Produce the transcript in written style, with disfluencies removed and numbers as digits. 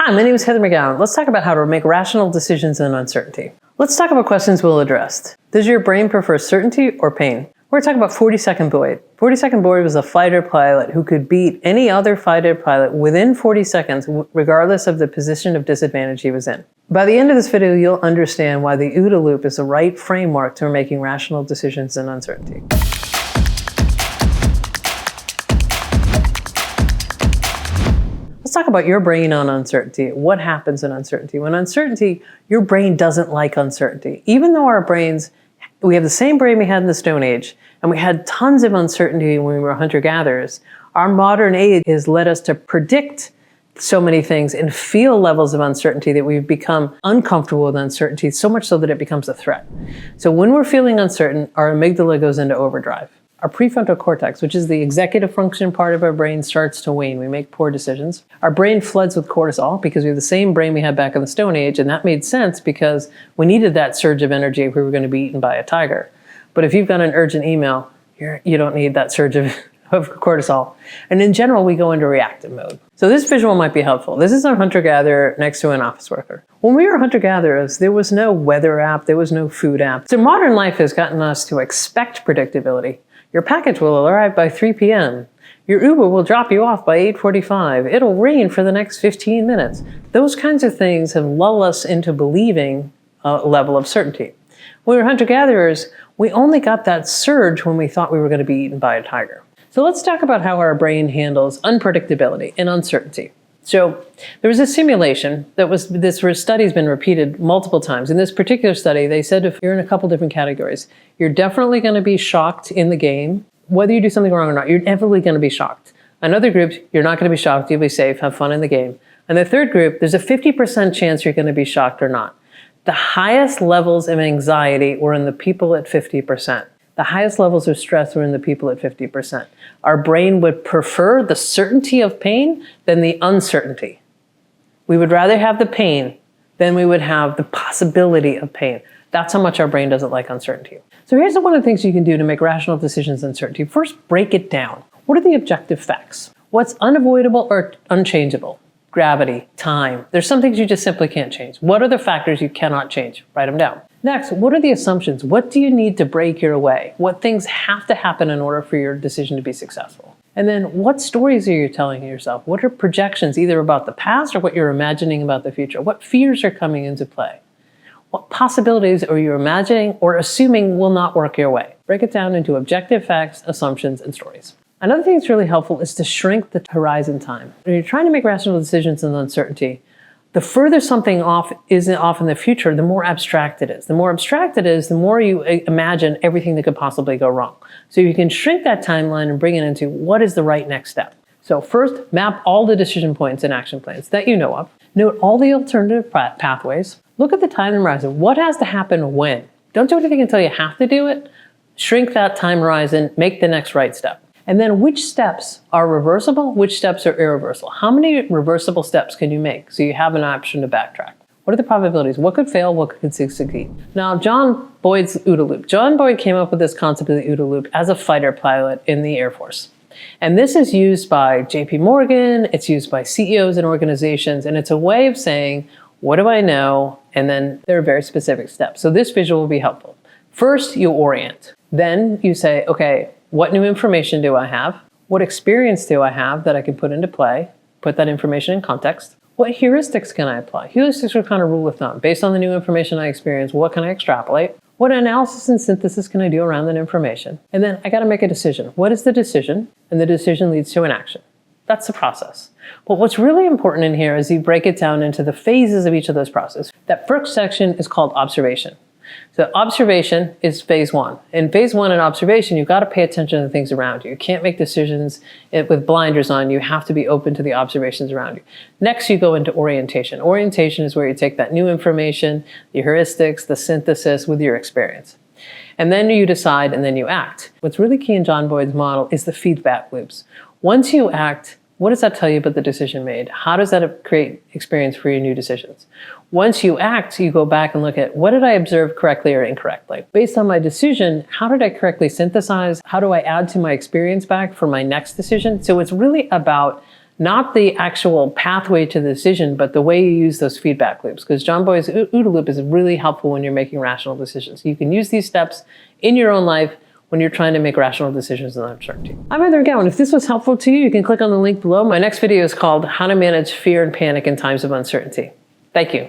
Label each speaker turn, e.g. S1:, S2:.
S1: Hi, my name is Heather McGowan. Let's talk about how to make rational decisions in uncertainty. Let's talk about questions we'll address. Does your brain prefer certainty or pain? We're talking about 42nd Boyd. 42nd Boyd was a fighter pilot who could beat any other fighter pilot within 40 seconds, regardless of the position of disadvantage he was in. By the end of this video, you'll understand why the OODA Loop is the right framework to making rational decisions in uncertainty. Let's talk about your brain on uncertainty. What happens in uncertainty? When uncertainty, your brain doesn't like uncertainty. Even though our brains, we have the same brain we had in the Stone Age, and we had tons of uncertainty when we were hunter-gatherers, our modern age has led us to predict so many things and feel levels of uncertainty that we've become uncomfortable with uncertainty, so much so that it becomes a threat. So when we're feeling uncertain, our amygdala goes into overdrive. Our prefrontal cortex, which is the executive function part of our brain, starts to wane. We make poor decisions. Our brain floods with cortisol because we have the same brain we had back in the Stone Age, and that made sense because we needed that surge of energy if we were going to be eaten by a tiger. But if you've got an urgent email, you don't need that surge of cortisol. And in general, we go into reactive mode. So this visual might be helpful. This is a hunter-gatherer next to an office worker. When we were hunter-gatherers, there was no weather app, there was no food app. So modern life has gotten us to expect predictability. Your package will arrive by 3 p.m. Your Uber will drop you off by 8:45. It'll rain for the next 15 minutes. Those kinds of things have lulled us into believing a level of certainty. When we were hunter-gatherers, we only got that surge when we thought we were going to be eaten by a tiger. So let's talk about how our brain handles unpredictability and uncertainty. So there was a simulation this study's been repeated multiple times. In this particular study, they said if you're in a couple different categories, you're definitely going to be shocked in the game. Whether you do something wrong or not, you're definitely going to be shocked. In other groups, you're not going to be shocked. You'll be safe, have fun in the game. And the third group, there's a 50% chance you're going to be shocked or not. The highest levels of anxiety were in the people at 50%. The highest levels of stress were in the people at 50%. Our brain would prefer the certainty of pain than the uncertainty. We would rather have the pain than we would have the possibility of pain. That's how much our brain doesn't like uncertainty. So here's one of the things you can do to make rational decisions in uncertainty. First, break it down. What are the objective facts? What's unavoidable or unchangeable? Gravity, time. There's some things you just simply can't change. What are the factors you cannot change? Write them down. Next, what are the assumptions? What do you need to break your way? What things have to happen in order for your decision to be successful? And then what stories are you telling yourself? What are projections either about the past or what you're imagining about the future? What fears are coming into play? What possibilities are you imagining or assuming will not work your way? Break it down into objective facts, assumptions, and stories. Another thing that's really helpful is to shrink the horizon time. When you're trying to make rational decisions in uncertainty, the further something is off in the future, the more abstract it is. The more abstract it is, the more you imagine everything that could possibly go wrong. So you can shrink that timeline and bring it into what is the right next step. So first, map all the decision points and action plans that you know of. Note all the alternative pathways. Look at the time horizon. What has to happen when? Don't do anything until you have to do it. Shrink that time horizon, make the next right step. And then which steps are reversible, which steps are irreversible? How many reversible steps can you make so you have an option to backtrack? What are the probabilities? What could fail, what could succeed? Now, John Boyd's OODA Loop. John Boyd came up with this concept of the OODA Loop as a fighter pilot in the Air Force. And this is used by JP Morgan, it's used by CEOs and organizations, and it's a way of saying, what do I know? And then there are very specific steps. So this visual will be helpful. First, you orient. Then you say, okay, what new information do I have? What experience do I have that I can put into play? Put that information in context. What heuristics can I apply? Heuristics are kind of rule of thumb. Based on the new information I experience, what can I extrapolate? What analysis and synthesis can I do around that information? And then I got to make a decision. What is the decision? And the decision leads to an action. That's the process. But what's really important in here is you break it down into the phases of each of those processes. That first section is called observation. So observation is phase one. In phase one in observation, you've got to pay attention to the things around you. You can't make decisions with blinders on. You have to be open to the observations around you. Next, you go into orientation. Orientation is where you take that new information, the heuristics, the synthesis with your experience. And then you decide and then you act. What's really key in John Boyd's model is the feedback loops. Once you act, what does that tell you about the decision made? How does that create experience for your new decisions? Once you act, you go back and look at what did I observe correctly or incorrectly? Based on my decision, how did I correctly synthesize? How do I add to my experience back for my next decision? So it's really about not the actual pathway to the decision, but the way you use those feedback loops. Because John Boy's OODA Loop is really helpful when you're making rational decisions. You can use these steps in your own life when you're trying to make rational decisions in uncertainty. I'm Heather Gowan. If this was helpful to you, you can click on the link below. My next video is called How to Manage Fear and Panic in Times of Uncertainty. Thank you.